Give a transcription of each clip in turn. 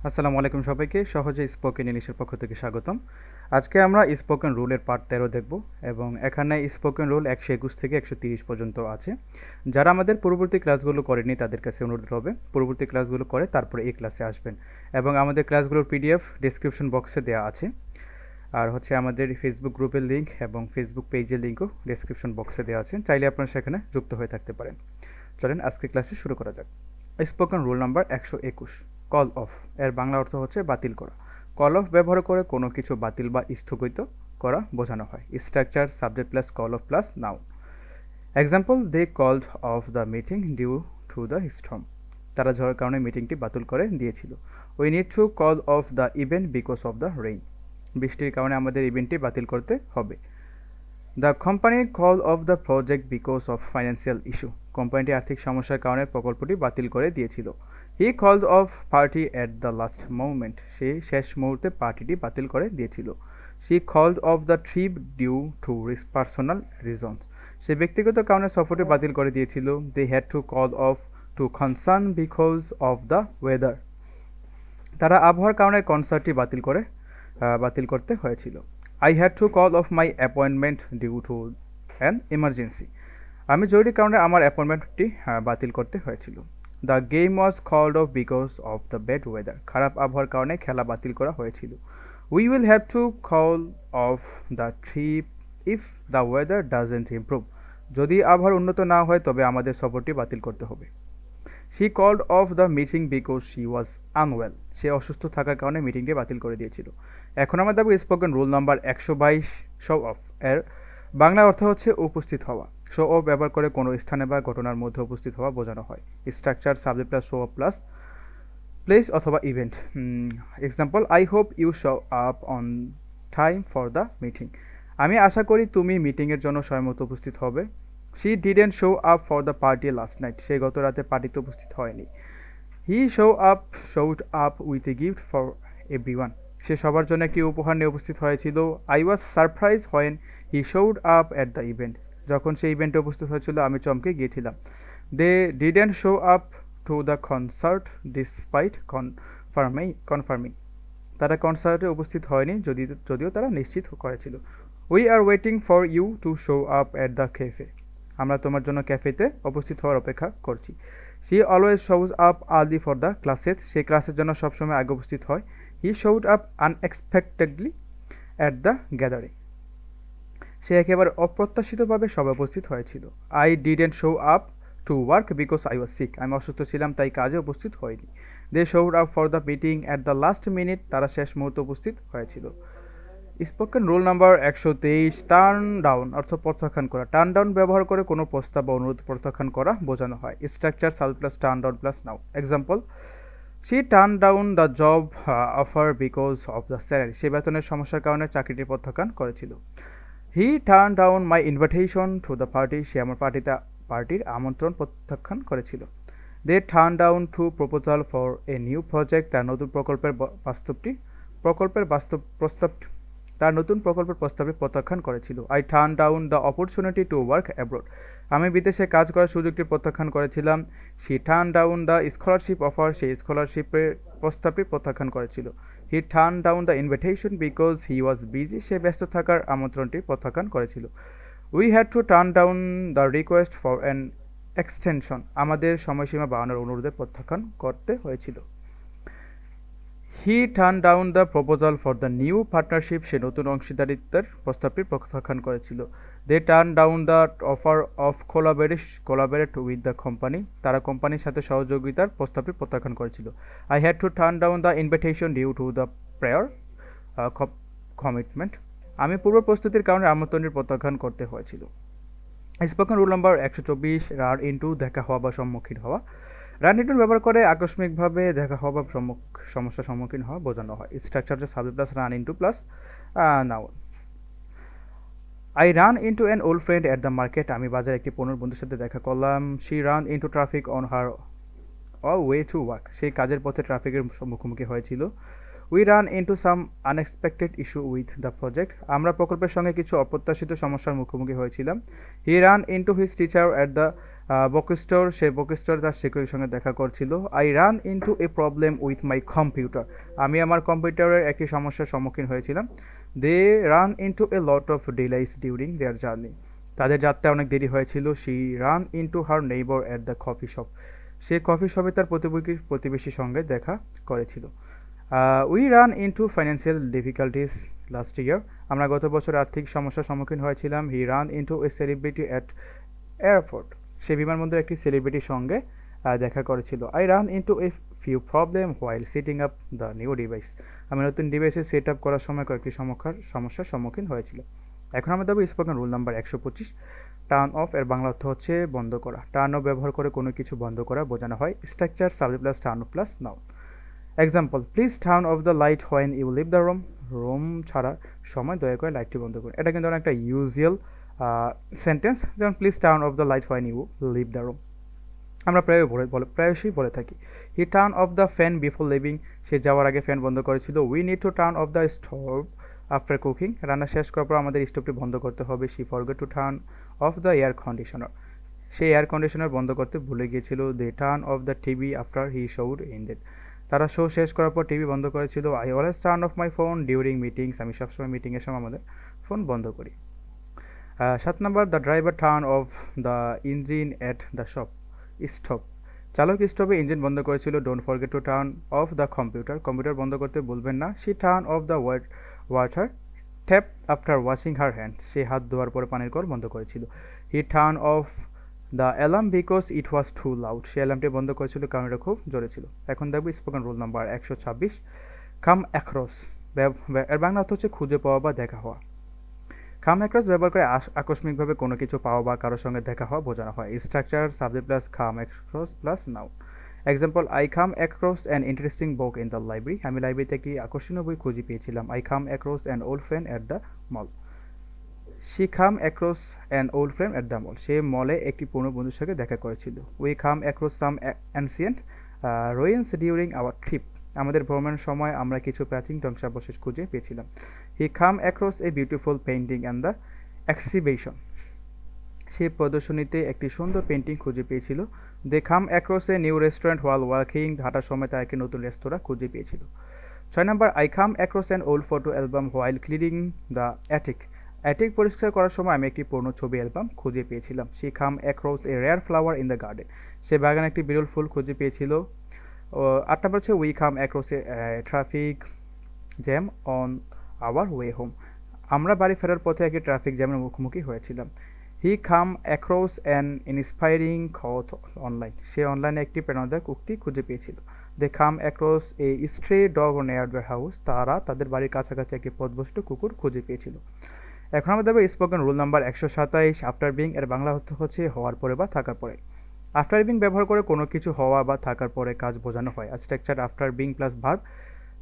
আসসালামু আলাইকুম সবাইকে সহজে স্পোকেন ইংলিশের পক্ষ থেকে স্বাগতম। আজকে আমরা স্পোকেন রুলের পার্ট 13 দেখব এবং এখানে স্পোকেন রুল 121 থেকে 130 পর্যন্ত আছে। যারা আমাদের পূর্ববর্তী ক্লাসগুলো করেনি তাদের কাছে অনুরোধ হবে পূর্ববর্তী ক্লাসগুলো করে তারপরে এই ক্লাসে আসবেন এবং আমাদের ক্লাসগুলোর পিডিএফ ডেসক্রিপশন বক্সে দেওয়া আছে। আর হচ্ছে আমাদের ফেসবুক গ্রুপের লিঙ্ক এবং ফেসবুক পেজের লিঙ্কও ডেসক্রিপশন বক্সে দেওয়া আছে, চাইলে আপনারা সেখানে যুক্ত হয়ে থাকতে পারেন। চলেন আজকে ক্লাসে শুরু করা যাক। Spoken rule number 121, call of এর বাংলা অর্থ হচ্ছে বাতিল করা। কল অফ ব্যবহার করে কোনো কিছু বাতিল বা স্থগিত করা বোঝানো হয়। Structure subject plus call off plus noun. Example, they called off the meeting due to the storm. তারা ঝড়ের কারণে মিটিংটি বাতিল করে দিয়েছিল। We need to call off the event because of the rain. বৃষ্টির কারণে আমাদের ইভেন্টটি বাতিল করতে হবে। The company call off the project because of financial issue. কোম্পানিটি আর্থিক সমস্যার কারণে প্রকল্পটি বাতিল করে দিয়েছিল। He called off party at the last moment. সে শেষ মুহূর্তে পার্টিটি বাতিল করে দিয়েছিল। She called off the trip due to personal reasons. সে ব্যক্তিগত কারণে সফরটি বাতিল করে দিয়েছিল। They had to call off to concern because of the weather. তারা আবহাওয়ার কারণে কনসার্টটি বাতিল করতে হয়েছিল। I had to call off my appointment due to an emergency. আমি জরুরি কারণে আমার অ্যাপয়েন্টমেন্টটি বাতিল করতে হয়েছিল। The game was called off because of the bad weather. খারাপ আবহাওয়ার কারণে খেলা বাতিল করা হয়েছিল। We will have to call off the trip if the weather doesn't improve. যদি আবহাওয়ার উন্নত না হয় তবে আমাদের সফরটি বাতিল করতে হবে। She called off the meeting because she was unwell. সে অসুস্থ থাকার কারণে মিটিংটি বাতিল করে দিয়েছিল। এখন আমরা দেখব spoken rule number 122, show off এর বাংলা অর্থ হচ্ছে উপস্থিত হওয়া। শো অফ ব্যবহার করে কোনো স্থানে বা ঘটনার মধ্যে উপস্থিত হওয়া বোঝানো হয়। Structure subject plus show off plus place অথবা event. Example, I hope you show up on time for the meeting. আমি আশা করি তুমি মিটিংয়ের জন্য সময়মতো উপস্থিত হবে। She didn't show up for the party last night. সে গত রাতে পার্টিতে উপস্থিত হয়নি। He showed up with a gift for everyone. সে সবার জন্য একটি উপহার নিয়ে উপস্থিত হয়েছিল। I was surprise when he showed up at the event. যখন সে ইভেন্টে উপস্থিত হয়েছিল আমি চমকে গিয়েছিলাম। They didn't show up to the concert despite confirming. তারা কনসার্টে উপস্থিত হয়নি যদিও তারা নিশ্চিত করেছিল। We are waiting for you to show up at the cafe. আমরা তোমার জন্য ক্যাফেতে উপস্থিত হওয়ার অপেক্ষা করছি। She always shows up early for the classes. সে ক্লাসের জন্য সবসময় আগে উপস্থিত হয়। He showed up unexpectedly at the gathering. সে একেবারে অপ্রত্যাশিতভাবে সবাই উপস্থিত হয়েছিল। I didn't show up to work because I was sick. আমি অসুস্থ ছিলাম তাই কাজে উপস্থিত হয়নি। They showed up for the meeting at the last minute. তারা শেষ মুহূর্তে উপস্থিত হয়েছিল। Spoken rule number 123, turn down অর্থ প্রত্যাখ্যান করা। টার্ন ডাউন ব্যবহার করে কোনো প্রস্তাব বা অনুরোধ প্রত্যাখ্যান করা বোঝানো হয়। Structure subject plus turn down plus noun. Example, she turn down the job offer because of the salary. সে বেতনের সমস্যার কারণে চাকরিটি প্রত্যাখ্যান করেছিল। He turn down my invitation to the party. সে আমার পার্টির আমন্ত্রণ প্রত্যাখ্যান করেছিল। They turn down to proposal for a new project. তার নতুন প্রকল্পের প্রস্তাবটি প্রত্যাখ্যান করেছিল। I turn down the opportunity to work abroad. আমি বিদেশে কাজ করার সুযোগটি প্রত্যাখ্যান করেছিলাম। She turn down the scholarship offer. সেই স্কলারশিপের প্রস্তাবটি প্রত্যাখ্যান করেছিল। He turn down the invitation because he was busy. সে ব্যস্ত থাকার আমন্ত্রণটি প্রত্যাখ্যান করেছিল। We had to turn down the request for an extension. আমাদের সময়সীমা বাড়ানোর অনুরোধে প্রত্যাখ্যান করতে হয়েছিল। He turn down the proposal for the new partnership. সে নতুন অংশীদারিত্বের প্রস্তাবটি প্রত্যাখ্যান করেছিল। They turn down the offer of collaborate with the company. তারা কোম্পানির সাথে সহযোগিতার প্রস্তাবটি প্রত্যাখ্যান করেছিল। I had to turn down the invitation due to the prior commitment. আমি পূর্ব প্রস্তুতির কারণে আমন্ত্রণটি প্রত্যাখ্যান করতে হয়েছিল। Spoken rule number 124, run into দেখা হওয়া বা সম্মুখীন হওয়া। রান ইনটু ব্যবহার করে আকস্মিকভাবে দেখা হওয়া বা সমস্যার সম্মুখীন হওয়া বোঝানো হয়। Structure subject plus run into plus noun. I run into an old friend at the market. আমি বাজারে একটি পুনর বন্ধুর সাথে দেখা করলাম। She run into traffic on her way to work. সেই কাজের পথে ট্রাফিকের মুখোমুখি হয়েছিল। We run into some unexpected issue with the project. আমরা প্রকল্পের সঙ্গে কিছু অপ্রত্যাশিত সমস্যার মুখোমুখি হয়েছিলাম। He run into his teacher at the book store. Say book store তার শিক্ষকের সঙ্গে দেখা করছিল। I run into a problem with my computer. আমি আমার কম্পিউটারের একটি সমস্যার সম্মুখীন হয়েছিলাম। They run into a lot of delays during their journey. তাদের যাত্রা অনেক দেরি হয়েছিল। She run into her neighbour at the coffee shop. সে কফি শপে তার প্রতিবেশীর সঙ্গে দেখা করেছিল। We run into financial difficulties last year. আমরা গত বছর আর্থিক সমস্যার সম্মুখীন হয়েছিলাম। He run into a celebrity at airport. সে বিমানবন্দরে একটি সেলিব্রিটির সঙ্গে দেখা করেছিল। I run into a few problem while setting up the new device. আমি নতুন ডিভাইসে সেট আপ করার সময় কয়েকটি সমস্যার সম্মুখীন হয়েছিল। এখন আমরা দেবো spoken rule number 125। Turn off এর বাংলা অর্থ হচ্ছে বন্ধ করা। টার্ন অফ ব্যবহার করে কোনো কিছু বন্ধ করা বোঝানো হয়। Structure subject plus turn off plus noun. Example, please turn off the light when you leave the room. Room ছাড়ার সময় দয়া করে লাইটটি বন্ধ করুন। এটা কিন্তু একটা ইউজুয়াল সেন্টেন্স, যেমন please turn off the light when you leave the room. আমরা প্রায়শই বলে থাকি। He turn off the fan before leaving. সে যাওয়ার আগে ফ্যান বন্ধ করেছিল। We need to turn off the stove after cooking. রান্না শেষ করার পর আমাদের স্টোভটি বন্ধ করতে হবে। She forget to turn off the air conditioner. সে এয়ার কন্ডিশনার বন্ধ করতে ভুলে গিয়েছিল। They turn off the TV after he showed ended. তারা শো শেষ করার পর টিভি বন্ধ করেছিল। I always turn off my phone during meetings. আমি সবসময় মিটিংয়ের সময় আমাদের ফোন বন্ধ করি। 7 নম্বর, the driver turn off the engine at the stop. চালক স্টপে ইঞ্জিন বন্ধ করেছিল। Don't forget to turn off the computer. Computer বন্ধ করতে ভুলবেন না। She turn off the water tap after washing her hands. সে হাত ধোয়ার পরে পানির কল বন্ধ করেছিল। He turn off the alarm because it was too loud. সে অ্যালার্মটি বন্ধ করেছিল কারণ এটা খুব জোরে ছিল। এখন দেখবো spoken rule number 126। Come across. এর বাংলা অর্থ হচ্ছে খুঁজে পাওয়া বা দেখা হওয়া। কাম অ্যাক্রস ব্যবহার করে আকস্মিকভাবে কোনো কিছু পাওয়া বা কারোর সঙ্গে দেখা হওয়া বোঝানো হয়। Structure subject plus come across plus noun. Example, I come across an interesting book in the library. আমি লাইব্রেরিতে একটি আকর্ষণীয় বই খুঁজে পেয়েছিলাম। I come across an old friend at the mall. She come across an old friend at the mall. সে মলে একটি পুরনো বন্ধুর সঙ্গে দেখা করেছিল। We come across some ancient ruins during our trip. আমাদের ভ্রমণের সময় আমরা কিছু প্রাচীন ধ্বংসাবশেষ খুঁজে পেয়েছিলাম। He come across a beautiful painting and the exhibition. সে প্রদর্শনীতে একটি সুন্দর পেন্টিং খুঁজে পেয়েছিল। They come across a new restaurant while walking. হাঁটার সময় তারা একটি নতুন রেস্তোরাঁ খুঁজে পেয়েছিল। 6 নম্বর, I come across an old photo album while cleaning the attic. Attic পরিষ্কার করার সময় আমি একটি পুরনো ছবি অ্যালবাম খুঁজে পেয়েছিলাম। She come across a rare flower in the garden. সে বাগানে একটি বিরল ফুল খুঁজে পেয়েছিল। 8 নম্বর হচ্ছে we come across a traffic jam on our way home. আমরা বাড়ি ফেরার পথে একটি ট্রাফিক জ্যামের মুখোমুখি হয়েছিলাম। He come across an inspiring quote online. সে অনলাইনে একটি প্রেরণাদায়ক উক্তি খুঁজে পেয়েছিল। They come across a stray dog near the house. তারা তাদের বাড়ির কাছাকাছি একটি পথভ্রষ্ট কুকুর খুঁজে পেয়েছিল। এখন আমরা দেবো spoken rule number 127। After being এর বাংলা অর্থ হচ্ছে হওয়ার পরে বা থাকার পরে। আফটার বিং ব্যবহার করে কোনো কিছু হওয়া বা থাকার পরে কাজ বোঝানো হয়। Structure after being plus verb.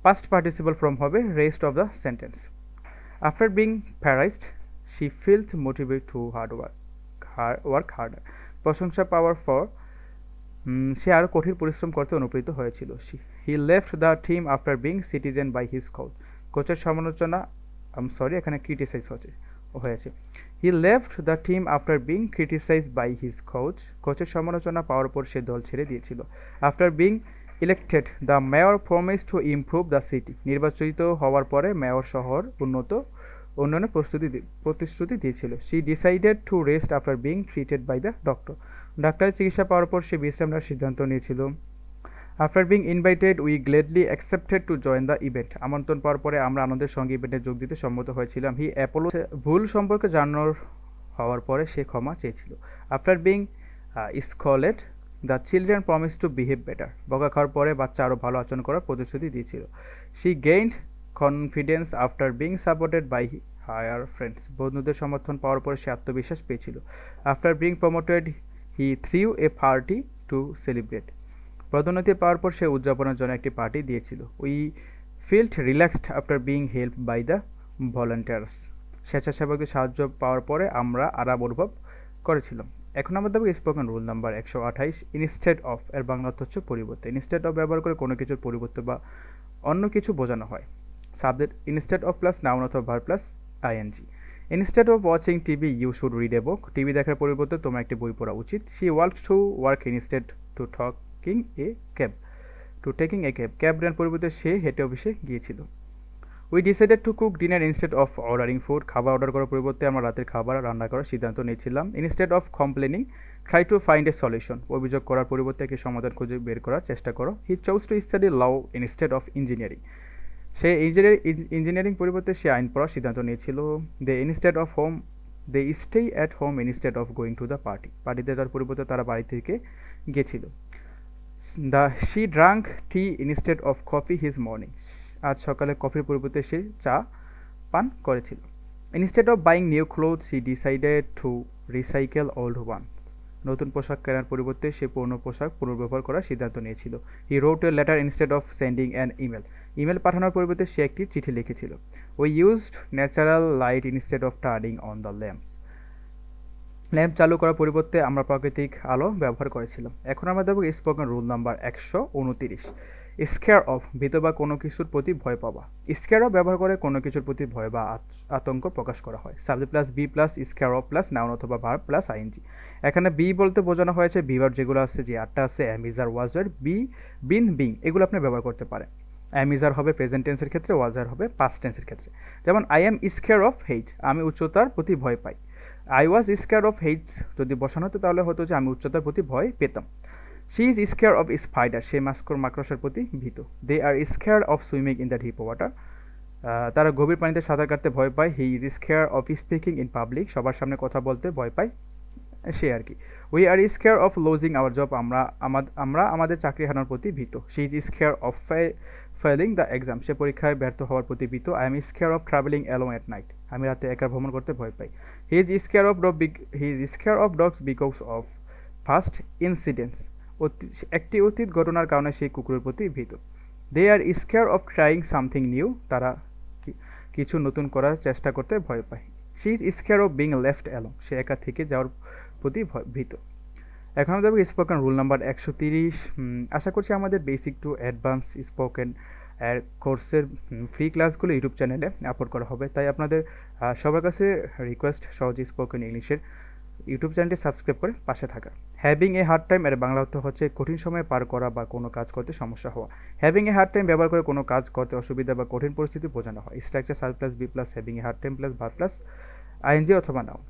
Past participle form হবে rest of the sentence. After being praised she felt motivate to work harder. প্রশংসা পাওয়ার পর সে আরও কঠিন পরিশ্রম করতে অনুপ্রেরিত হয়েছিল। He left the team after being citizen by his কোচের সমালোচনা এখানে ক্রিটিসাইজ হয়েছে। He left the team after being criticize by his কোচের সমালোচনা পাওয়ার পর সে দল ছেড়ে দিয়েছিল। After being elected the mayor promise to improve the city. নির্বাচিত হওয়ার পরে মেয়র শহর উন্নয়নের প্রতিশ্রুতি দিয়েছিল। She decided to rest after being treated by the doctor. ডাক্তারের চিকিৎসা পাওয়ার পর সে বিশ্রাম নেওয়ার সিদ্ধান্ত নিয়েছিল। After being invited we gladly accepted to join the event. আমন্ত্রণ পাওয়ার পরে আমরা আনন্দের সঙ্গে ইভেন্টে যোগ দিতে সম্মত হয়েছিলাম। হি অ্যাপোলো ভুল সম্পর্কে জানানোর হওয়ার পরে সে ক্ষমা চেয়েছিল। After being scolded the children promise to behave better. বকা খাওয়ার পরে বাচ্চা আরও ভালো আচরণ করার প্রতিশ্রুতি দিয়েছিল। She gained confidence after being supported by her friends. বন্ধুদের সমর্থন পাওয়ার পরে সে আত্মবিশ্বাস পেয়েছিল। After being promoted he threw a party to celebrate. পদোন্নতি পাওয়ার পর সে উদযাপনের জন্য একটি পার্টি দিয়েছিল। We felt relaxed after being help by the volunteers. স্বেচ্ছাসেবকদের সাহায্য পাওয়ার পরে আমরা আরাম অনুভব করেছিলাম। এখন আমরা দেবো spoken rule number 128। Instead of এর বাংলা অর্থ হচ্ছে পরিবর্তে। ইনস্টেড অফ ব্যবহার করে কোনো কিছুর পরিবর্তে বা অন্য কিছু বোঝানো হয়। Subject instead of plus noun অথবা verb plus ING. Instead of watching TV you should read a book. TV দেখার পরিবর্তে তোমার একটি বই পড়া উচিত। She walk to work instead to taking a cab. To taking a cab. Cab নেওয়ার পরিবর্তে সে হেঁটে অফিসে গিয়েছিল। We decided to cook dinner instead of ordering food. খাবার অর্ডার করার পরিবর্তে আমরা রাতের খাবার রান্না করার সিদ্ধান্ত নিয়েছিলাম। Instead of complaining try to find a solution. অভিযোগ করার পরিবর্তে একটি সমাধান খুঁজে বের করার চেষ্টা করো। He choose to study law instead of engineering. সে ইঞ্জিনিয়ারিং পরিবর্তে সে আইন পড়ার সিদ্ধান্ত নিয়েছিল। They stay at home instead of going to the party. পার্টিতে যাওয়ার পরিবর্তে তারা বাড়ি থেকে গেছিল। She drank tea instead of coffee his morning. আজ সকালে কফির পরিবর্তে সে চা পান করেছিল। Instead of buying new cloth she decided to recycle old one. নতুন পোশাক কেনার পরিবর্তে সে পুরনো পোশাক পুনর্ব্যবহার করার সিদ্ধান্ত নিয়েছিল। He wrote a letter instead of sending an email. Email পাঠানোর পরিবর্তে সে একটি চিঠি লিখেছিল। We used natural light instead of turning on the lamp. Lamp চালু করার পরিবর্তে আমরা প্রাকৃতিক আলো ব্যবহার করেছিলাম। এখন আমরা দেখব spoken rule number 129। Scare of ভীত বা কোনো কিছুর প্রতি ভয় পাওয়া। স্কেয়ার অফ ব্যবহার করে কোনো কিছুর প্রতি ভয় বা আতঙ্ক প্রকাশ করা হয়। Subject plus B plus scare of plus noun অথবা ভার্ব প্লাস আইএনজি। এখানে বি বলতে বোঝানো হয়েছে বিভার যেগুলো আছে, যে আটটা আছে am is are, was were, be, been, being, এগুলো আপনি ব্যবহার করতে পারেন। অ্যামিজার হবে প্রেজেন্ট টেন্সের ক্ষেত্রে, ওয়াজার হবে পাস্ট টেন্সের ক্ষেত্রে। যেমন I am square of height, আমি উচ্চতার প্রতি ভয় পাই। I was scare of heights যদি বসানো হতো তাহলে হতো যে আমি উচ্চতার প্রতি ভয় পেতাম। She is scared of spider, সে মাকড়সার প্রতি ভীত। They are scared of swimming in the deep water, তারা গভীর পানিতে সাঁতার কাটতে ভয় পায়। He is scared of speaking in public, সবার সামনে কথা বলতে ভয় পায় সে আর কি। We are scared of losing our job, আমরা আমাদের চাকরি হারানোর প্রতি ভীত। She is scared of failing the exam, সে পরীক্ষায় ব্যর্থ হওয়ার প্রতি ভীত। I am square of travelling alone at night, আমি রাতে একা ভ্রমণ করতে ভয় পাই। He is scared of dogs because of past incidents, একটি অতীত ঘটনার কারণে সেই কুকুরের প্রতি ভীত। They are scared of trying something new, তারা কিছু নতুন করার চেষ্টা করতে ভয় পায়। She is scared of being left alone, সে একা থেকে যাওয়ার প্রতি ভীত। এখন আমরা দেখব স্পোকেন রুল নাম্বার 130। আশা করছি আমাদের বেসিক টু অ্যাডভান্স স্পোকেন কোর্সের ফ্রি ক্লাসগুলো ইউটিউব চ্যানেলে আপলোড করা হবে, তাই আপনাদের সবার কাছে রিকোয়েস্ট সহজে স্পোকেন ইংলিশের ইউটিউব চ্যানেলটি সাবস্ক্রাইব করে পাশে থাকা। হ্যাভিং এ হার্ড টাইম এর বাংলা অর্থ হচ্ছে কঠিন সময় পার করা বা কোনো কাজ করতে সমস্যা হওয়া। হ্যাভিং এ হার্ড টাইম ব্যবহার করে কোনো কাজ করতে অসুবিধা বা কঠিন পরিস্থিতি বোঝানো হয়। Structure subject plus B plus having a hard time plus verb plus ING অথবা noun.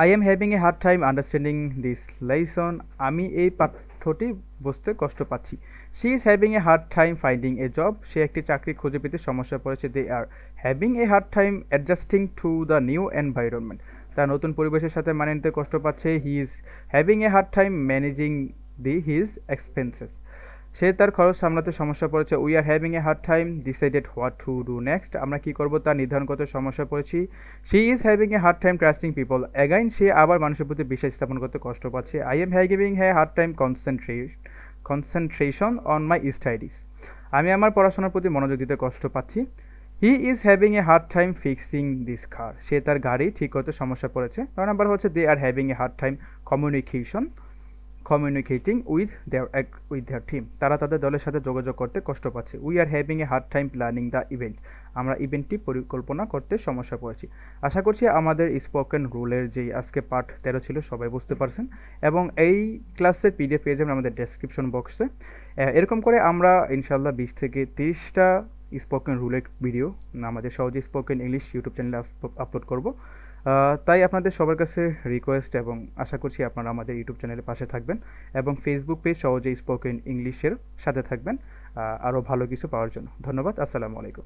I am having a hard time understanding this lesson, আমি এই পাঠ্যটি বুঝতে কষ্ট পাচ্ছি। She is having a hard time finding a job, সে একটি চাকরি খুঁজে পেতে সমস্যা পড়েছে। They are having a hard time adjusting to the new environment, তার নতুন পরিবেশের সাথে মানিয়ে নিতে কষ্ট পাচ্ছে। He is having a hard time managing his expenses, সে তার খরচ সামলাতে সমস্যা পড়েছে। We are having a hard time decided what to do next, আমরা কী করবো তা নির্ধারণ করতে সমস্যা পড়েছি। She is having a hard time trusting people again, সে আবার মানুষের প্রতি বিশ্বাস স্থাপন করতে কষ্ট পাচ্ছে। I am having a hard time concentration on my studies, আমি আমার পড়াশোনার প্রতি মনোযোগ দিতে কষ্ট পাচ্ছি। He is having a hard time fixing this car, সে তার গাড়ি ঠিক করতে সমস্যা পড়েছে। 9 নাম্বার হচ্ছে they are having a hard time communicating with their team, তারা তাদের দলের সাথে যোগাযোগ করতে কষ্ট পাচ্ছে। We are having a hard time planning the event, আমরা ইভেন্টটি পরিকল্পনা করতে সমস্যা পড়েছি। আশা করছি আমাদের স্পোকেন রুলের যেই আজকে পার্ট 13 ছিল সবাই বুঝতে পারছেন, এবং এই ক্লাসের পিডিএফ পেয়ে যাবেন আমাদের ডেসক্রিপশন বক্সে। এরকম করে আমরা ইনশাল্লাহ 20 থেকে 30টা স্পোকেন রুলের ভিডিও আমাদের সহজে স্পোকেন ইংলিশ ইউটিউব চ্যানেলে আপলোড করব। তাই আপনাদের সবার কাছে রিকোয়েস্ট, এবং আশা করছি আপনারা আমাদের ইউটিউব চ্যানেলের পাশে থাকবেন এবং ফেসবুক পেজ সহজে স্পোকেন ইংলিশের সাথে থাকবেন আরও ভালো কিছু পাওয়ার জন্য। ধন্যবাদ, আসসালামু আলাইকুম।